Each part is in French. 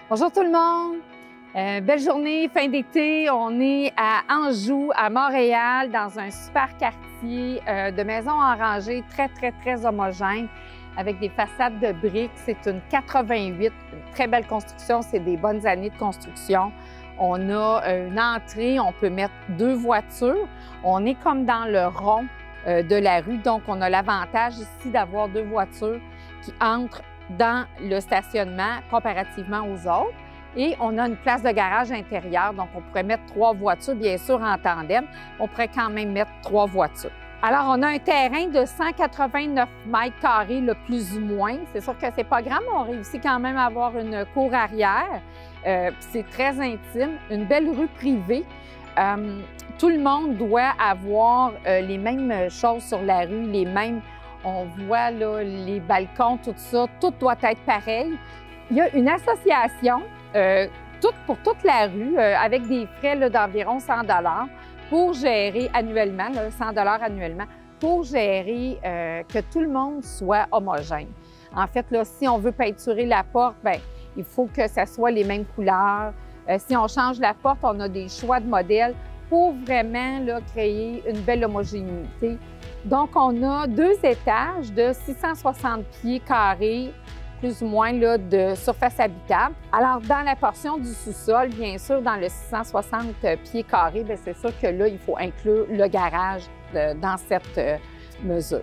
Bonjour tout le monde! Belle journée, fin d'été. On est à Anjou, à Montréal, dans un super quartier de maisons en rangée très homogène, avec des façades de briques. C'est une 88, une très belle construction. C'est des bonnes années de construction. On a une entrée, on peut mettre 2 voitures. On est comme dans le rond de la rue, donc on a l'avantage ici d'avoir 2 voitures qui entrent dans le stationnement comparativement aux autres. Et on a une place de garage intérieure, donc on pourrait mettre 3 voitures, bien sûr en tandem. On pourrait quand même mettre 3 voitures. Alors, on a un terrain de 189 mètres carrés, le plus ou moins. C'est sûr que c'est pas grand, mais on réussit quand même à avoir une cour arrière. C'est très intime, une belle rue privée. Tout le monde doit avoir les mêmes choses sur la rue, les mêmes. On voit là, les balcons, tout ça, tout doit être pareil. Il y a une association pour toute la rue avec des frais d'environ 100 $ pour gérer annuellement, 100 $ annuellement, pour gérer que tout le monde soit homogène. En fait, là, si on veut peinturer la porte, bien, il faut que ça soit les mêmes couleurs. Si on change la porte, on a des choix de modèles pour vraiment là, créer une belle homogénéité. Donc, on a 2 étages de 660 pieds carrés, plus ou moins là, de surface habitable. Alors, dans la portion du sous-sol, bien sûr, dans le 660 pieds carrés, c'est sûr que là, il faut inclure le garage dans cette mesure.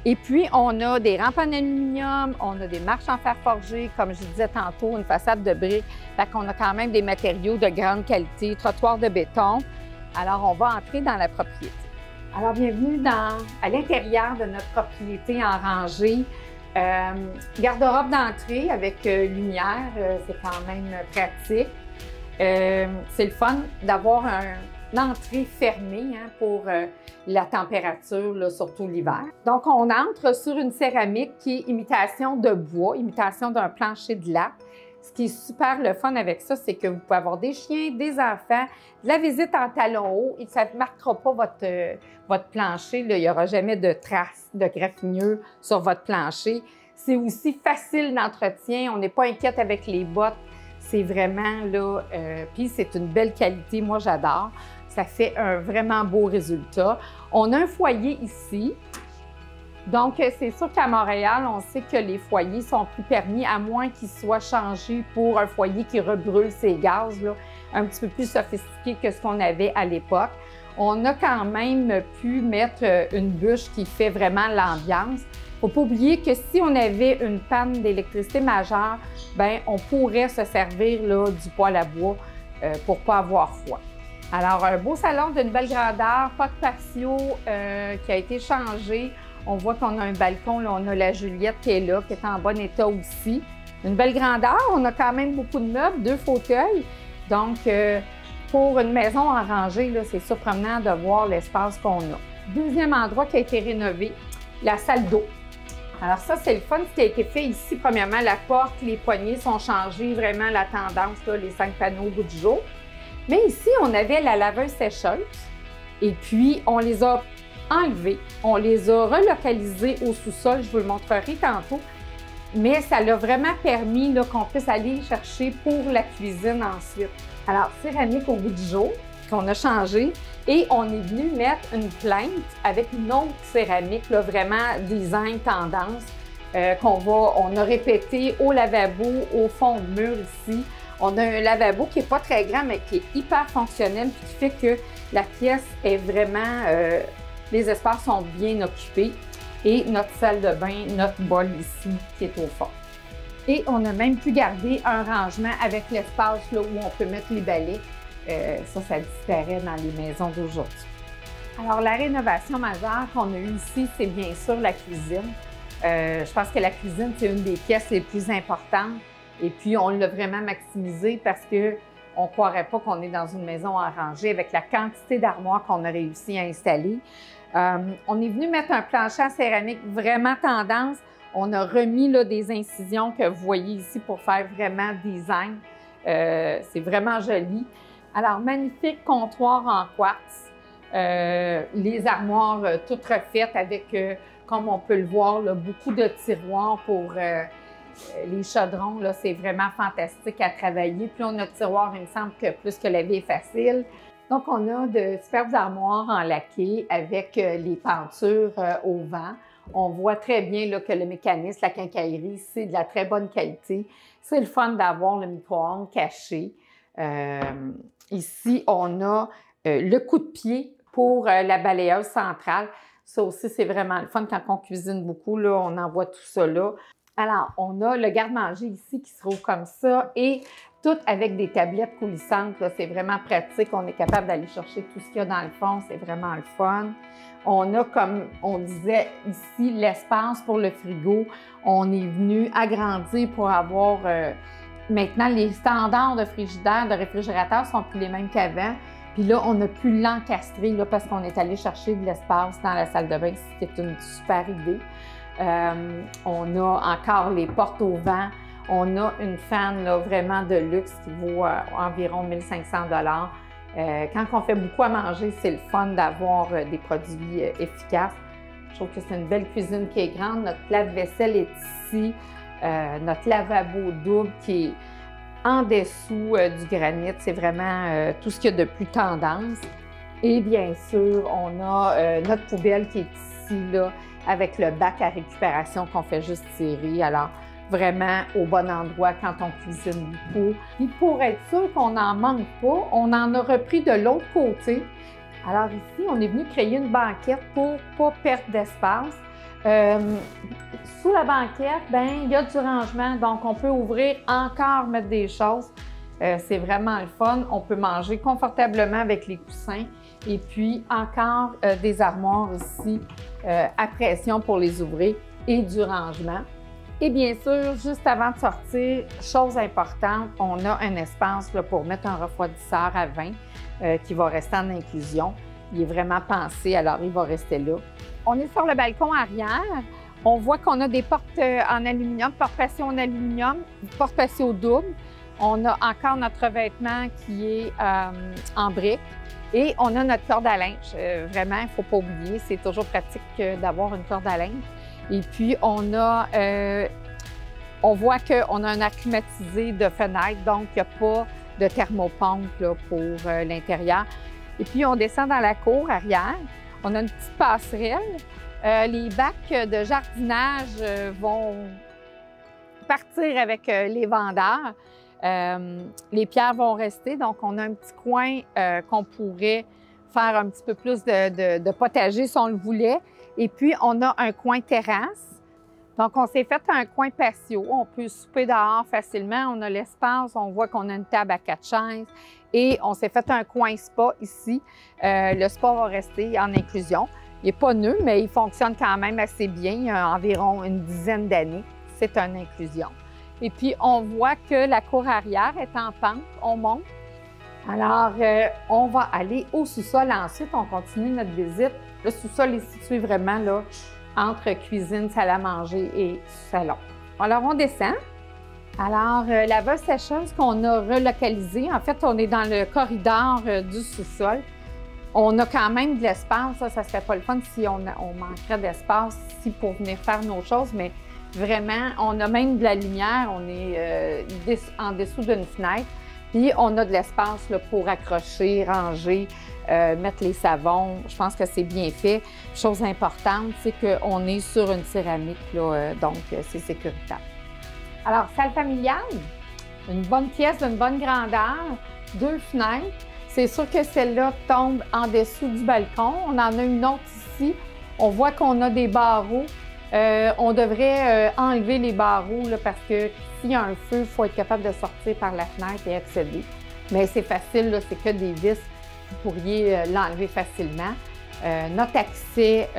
Et puis, on a des rampes en aluminium, on a des marches en fer forgé, comme je disais tantôt, une façade de briques. Fait qu'on a quand même des matériaux de grande qualité, trottoir de béton. Alors, on va entrer dans la propriété. Alors, bienvenue à l'intérieur de notre propriété en rangée. Garde-robe d'entrée avec lumière, c'est quand même pratique. C'est le fun d'avoir une entrée fermée pour la température, là, surtout l'hiver. Donc, on entre sur une céramique qui est imitation de bois, imitation d'un plancher de latte. Ce qui est super le fun avec ça, c'est que vous pouvez avoir des chiens, des enfants, de la visite en talons hauts et ça ne marquera pas votre plancher. Là. Il n'y aura jamais de traces de graffinure sur votre plancher. C'est aussi facile d'entretien. On n'est pas inquiète avec les bottes. C'est vraiment là, puis c'est une belle qualité. Moi, j'adore. Ça fait un vraiment beau résultat. On a un foyer ici. Donc, c'est sûr qu'à Montréal, on sait que les foyers sont plus permis, à moins qu'ils soient changés pour un foyer qui rebrûle ses gaz, là, un petit peu plus sophistiqué que ce qu'on avait à l'époque. On a quand même pu mettre une bûche qui fait vraiment l'ambiance. Il ne faut pas oublier que si on avait une panne d'électricité majeure, bien, on pourrait se servir là, du poêle à bois pour ne pas avoir froid. Alors, un beau salon d'une belle grandeur, pas de patio qui a été changé. On voit qu'on a un balcon, là, on a la Juliette qui est là, qui est en bon état aussi. Une belle grandeur, on a quand même beaucoup de meubles, 2 fauteuils. Donc, pour une maison en rangée, c'est surprenant de voir l'espace qu'on a. Deuxième endroit qui a été rénové, la salle d'eau. Alors ça, c'est le fun, ce qui a été fait ici. Premièrement, la porte, les poignées sont changées, vraiment la tendance, là, les 5 panneaux au bout du jour. Mais ici, on avait la laveuse sécheuse et puis on les a enlevés, on les a relocalisés au sous-sol, je vous le montrerai tantôt, mais ça l'a vraiment permis qu'on puisse aller chercher pour la cuisine ensuite. Alors, céramique au bout du jour, qu'on a changé, et on est venu mettre une plainte avec une autre céramique, là, vraiment design tendance, on a répété au lavabo, au fond de mur ici. On a un lavabo qui n'est pas très grand, mais qui est hyper fonctionnel, puis qui fait que la pièce est vraiment... les espaces sont bien occupés. Et notre salle de bain, notre bol ici, qui est au fond. Et on a même pu garder un rangement avec l'espace où on peut mettre les balais. Ça disparaît dans les maisons d'aujourd'hui. Alors, la rénovation majeure qu'on a eue ici, c'est bien sûr la cuisine. Je pense que la cuisine, c'est une des pièces les plus importantes. Et puis, on l'a vraiment maximisé parce qu'on ne croirait pas qu'on est dans une maison en rangée avec la quantité d'armoires qu'on a réussi à installer. On est venu mettre un plancher en céramique vraiment tendance. On a remis là, des incisions que vous voyez ici pour faire vraiment design. C'est vraiment joli. Alors, magnifique comptoir en quartz. Les armoires toutes refaites avec, comme on peut le voir, là, beaucoup de tiroirs pour les chaudrons, là, c'est vraiment fantastique à travailler. Plus on a de tiroirs, il me semble que plus que la vie est facile. Donc, on a de superbes armoires en laqué avec les pentures au vent. On voit très bien là, que le mécanisme, la quincaillerie, c'est de la très bonne qualité. C'est le fun d'avoir le micro-ondes caché. Ici, on a le coup de pied pour la balayeuse centrale. Ça aussi, c'est vraiment le fun quand on cuisine beaucoup. Là, on envoie tout ça là. Alors, on a le garde-manger ici qui se trouve comme ça et tout avec des tablettes coulissantes. C'est vraiment pratique. On est capable d'aller chercher tout ce qu'il y a dans le fond. C'est vraiment le fun. On a, comme on disait ici, l'espace pour le frigo. On est venu agrandir pour avoir... maintenant, les standards de frigidaire, de réfrigérateur sont plus les mêmes qu'avant. Puis là, on a pu l'encastrer là, parce qu'on est allé chercher de l'espace dans la salle de bain. C'était une super idée. On a encore les portes au vent. On a une fan là, vraiment de luxe qui vaut environ 1 500 $. Quand on fait beaucoup à manger, c'est le fun d'avoir des produits efficaces. Je trouve que c'est une belle cuisine qui est grande. Notre lave-vaisselle est ici. Notre lavabo double qui est en dessous du granit. C'est vraiment tout ce qu'il y a de plus tendance. Et bien sûr, on a notre poubelle qui est ici, là, avec le bac à récupération qu'on fait juste tirer. Alors, vraiment au bon endroit quand on cuisine beaucoup. Puis pour être sûr qu'on n'en manque pas, on en a repris de l'autre côté. Alors ici, on est venu créer une banquette pour ne pas perdre d'espace. Sous la banquette, bien, il y a du rangement, donc on peut ouvrir encore, mettre des choses. C'est vraiment le fun. On peut manger confortablement avec les coussins. Et puis encore des armoires ici à pression pour les ouvrir et du rangement. Et bien sûr, juste avant de sortir, chose importante, on a un espace là, pour mettre un refroidisseur à vin qui va rester en inclusion. Il est vraiment pensé, alors il va rester là. On est sur le balcon arrière. On voit qu'on a des portes en aluminium, portes passées en aluminium, portes passées au double. On a encore notre revêtement qui est en briques. Et on a notre corde à linge. Vraiment, il ne faut pas oublier, c'est toujours pratique d'avoir une corde à linge. Et puis, on voit qu'on a un air climatisé de fenêtre, donc il n'y a pas de thermopompe là, pour l'intérieur. Et puis, on descend dans la cour arrière. On a une petite passerelle. Les bacs de jardinage vont partir avec les vendeurs. Les pierres vont rester, donc on a un petit coin qu'on pourrait faire un petit peu plus de potager si on le voulait. Et puis, on a un coin terrasse. Donc, on s'est fait un coin patio. On peut souper dehors facilement. On a l'espace. On voit qu'on a une table à 4 chaises. Et on s'est fait un coin spa ici. Le spa va rester en inclusion. Il n'est pas neuf, mais il fonctionne quand même assez bien. Il y a environ une dizaine d'années. C'est une inclusion. Et puis, on voit que la cour arrière est en pente. On monte. Alors, on va aller au sous-sol. Ensuite, on continue notre visite. Le sous-sol est situé vraiment là, entre cuisine, salle à manger et salon. Alors, on descend. Alors, la valve sécheuse qu'on a relocalisée, en fait, on est dans le corridor du sous-sol. On a quand même de l'espace. Ça ne serait pas le fun si on manquerait d'espace ici pour venir faire nos choses, mais vraiment, on a même de la lumière. On est en dessous d'une fenêtre. Puis, on a de l'espace pour accrocher, ranger, mettre les savons. Je pense que c'est bien fait. Chose importante, c'est qu'on est sur une céramique, là, donc c'est sécuritaire. Alors, salle familiale, une bonne pièce d'une bonne grandeur, 2 fenêtres. C'est sûr que celle-là tombe en dessous du balcon. On en a une autre ici. On voit qu'on a des barreaux. On devrait enlever les barreaux là, parce que s'il y a un feu, il faut être capable de sortir par la fenêtre et accéder. Mais c'est facile, c'est que des vis. Vous pourriez l'enlever facilement. Notre accès,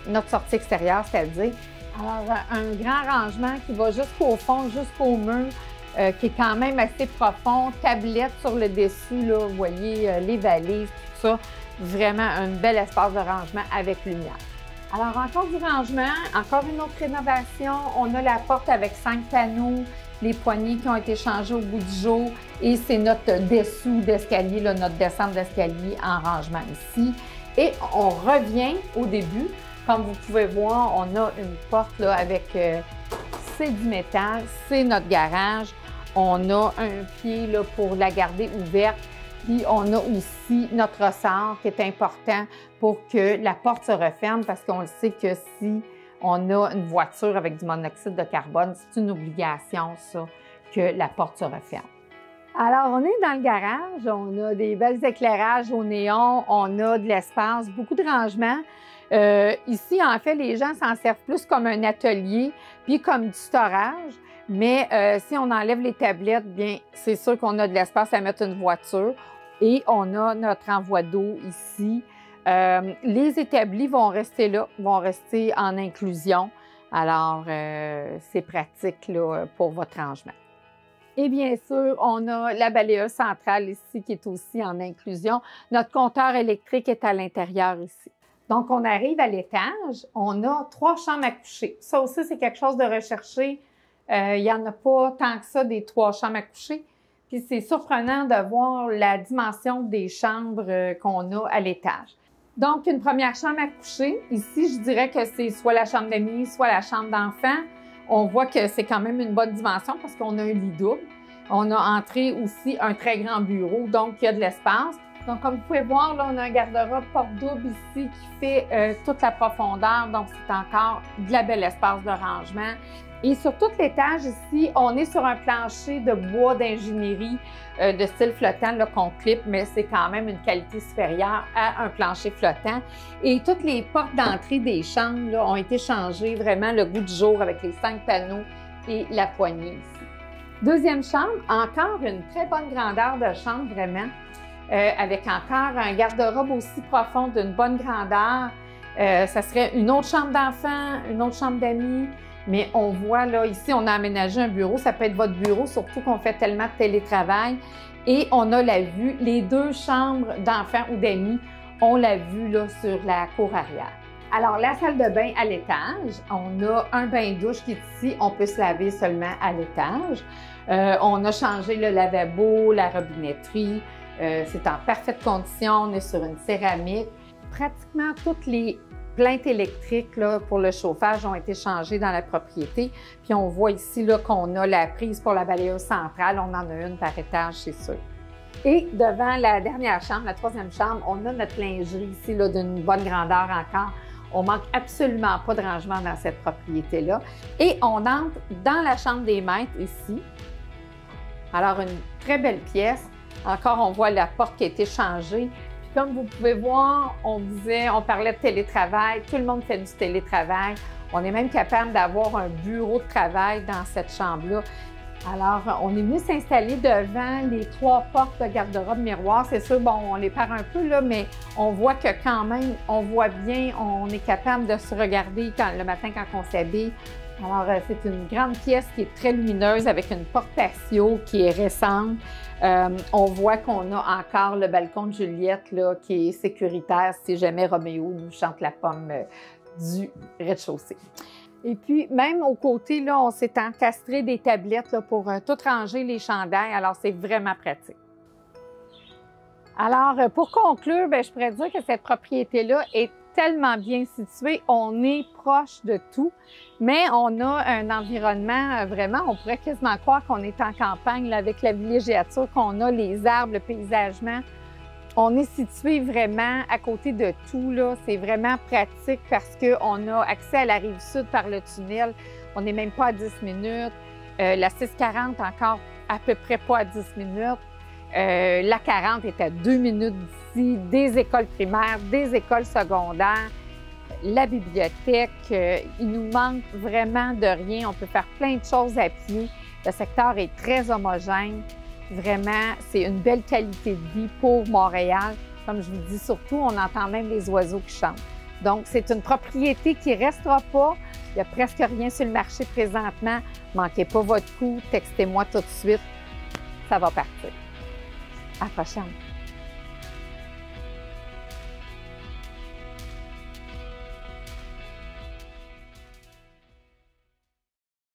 notre sortie extérieure, c'est-à-dire. Alors, un grand rangement qui va jusqu'au fond, jusqu'au mur, qui est quand même assez profond. Tablette sur le dessus, là, vous voyez les valises, tout ça. Vraiment un bel espace de rangement avec lumière. Alors, encore du rangement, encore une autre rénovation. On a la porte avec 5 panneaux, les poignées qui ont été changées au bout du jour et c'est notre dessous d'escalier, notre descente d'escalier en rangement ici. Et on revient au début. Comme vous pouvez voir, on a une porte là, avec c'est du métal, c'est notre garage. On a un pied là, pour la garder ouverte. Puis on a aussi notre ressort qui est important pour que la porte se referme parce qu'on le sait que si on a une voiture avec du monoxyde de carbone, c'est une obligation, ça, que la porte se referme. Alors, on est dans le garage, on a des belles éclairages au néon, on a de l'espace, beaucoup de rangements. Ici, en fait, les gens s'en servent plus comme un atelier, puis comme du storage. Mais si on enlève les tablettes, bien, c'est sûr qu'on a de l'espace à mettre une voiture. Et on a notre envoi d'eau ici. Les établis vont rester là, vont rester en inclusion. Alors, c'est pratique là, pour votre rangement. Et bien sûr, on a la balayeuse centrale ici qui est aussi en inclusion. Notre compteur électrique est à l'intérieur ici. Donc, on arrive à l'étage, on a 3 chambres à coucher. Ça aussi, c'est quelque chose de recherché. Il n'y en a pas tant que ça des 3 chambres à coucher. Puis c'est surprenant de voir la dimension des chambres qu'on a à l'étage. Donc, une première chambre à coucher. Ici, je dirais que c'est soit la chambre d'amis, soit la chambre d'enfant. On voit que c'est quand même une bonne dimension parce qu'on a un lit double. On a entré aussi un très grand bureau, donc il y a de l'espace. Donc, comme vous pouvez voir, là, on a un garde-robe porte double ici qui fait toute la profondeur. Donc, c'est encore de la belle espace de rangement. Et sur tout l'étage ici, on est sur un plancher de bois d'ingénierie de style flottant qu'on clip, mais c'est quand même une qualité supérieure à un plancher flottant. Et toutes les portes d'entrée des chambres là, ont été changées, vraiment le goût du jour avec les 5 panneaux et la poignée ici. Deuxième chambre, encore une très bonne grandeur de chambre, vraiment, avec encore un garde-robe aussi profond d'une bonne grandeur. Ça serait une autre chambre d'enfant, une autre chambre d'amis. Mais on voit là, ici, on a aménagé un bureau. Ça peut être votre bureau, surtout qu'on fait tellement de télétravail. Et on a la vue, les 2 chambres d'enfants ou d'amis, on la vue là, sur la cour arrière. Alors, la salle de bain à l'étage, on a un bain-douche qui est ici. On peut se laver seulement à l'étage. On a changé le lavabo, la robinetterie. C'est en parfaite condition. On est sur une céramique. Pratiquement toutes les plaintes électriques là, pour le chauffage ont été changées dans la propriété. Puis on voit ici qu'on a la prise pour la balayeuse centrale. On en a une par étage, c'est sûr. Et devant la dernière chambre, la 3e chambre, on a notre lingerie ici d'une bonne grandeur encore. On manque absolument pas de rangement dans cette propriété-là. Et on entre dans la chambre des maîtres ici. Alors, une très belle pièce. Encore, on voit la porte qui a été changée. Comme vous pouvez voir, on parlait de télétravail, tout le monde fait du télétravail. On est même capable d'avoir un bureau de travail dans cette chambre-là. Alors, on est venu s'installer devant les 3 portes de garde-robe miroir. C'est sûr, bon, on les perd un peu, là, mais on voit que quand même, on voit bien, on est capable de se regarder le matin quand on s'habille. Alors, c'est une grande pièce qui est très lumineuse avec une porte patio qui est récente. On voit qu'on a encore le balcon de Juliette là, qui est sécuritaire si jamais Roméo nous chante la pomme du rez-de-chaussée. Et puis, même au côté, là, on s'est encastré des tablettes là, pour tout ranger les chandails. Alors, c'est vraiment pratique. Alors, pour conclure, je pourrais dire que cette propriété-là est tellement bien située. On est proche de tout, mais on a un environnement vraiment, on pourrait quasiment croire qu'on est en campagne là, avec la villégiature qu'on a, les arbres, le paysagement. On est situé vraiment à côté de tout. C'est vraiment pratique parce qu'on a accès à la rive sud par le tunnel. On n'est même pas à 10 minutes. La 640 encore à peu près pas à 10 minutes. La 40 est à 2 minutes d'ici, des écoles primaires, des écoles secondaires, la bibliothèque. Il nous manque vraiment de rien. On peut faire plein de choses à pied. Le secteur est très homogène. Vraiment, c'est une belle qualité de vie pour Montréal. Comme je vous dis, surtout, on entend même les oiseaux qui chantent. Donc, c'est une propriété qui ne restera pas. Il n'y a presque rien sur le marché présentement. Manquez pas votre coup, textez-moi tout de suite. Ça va partir. À la prochaine.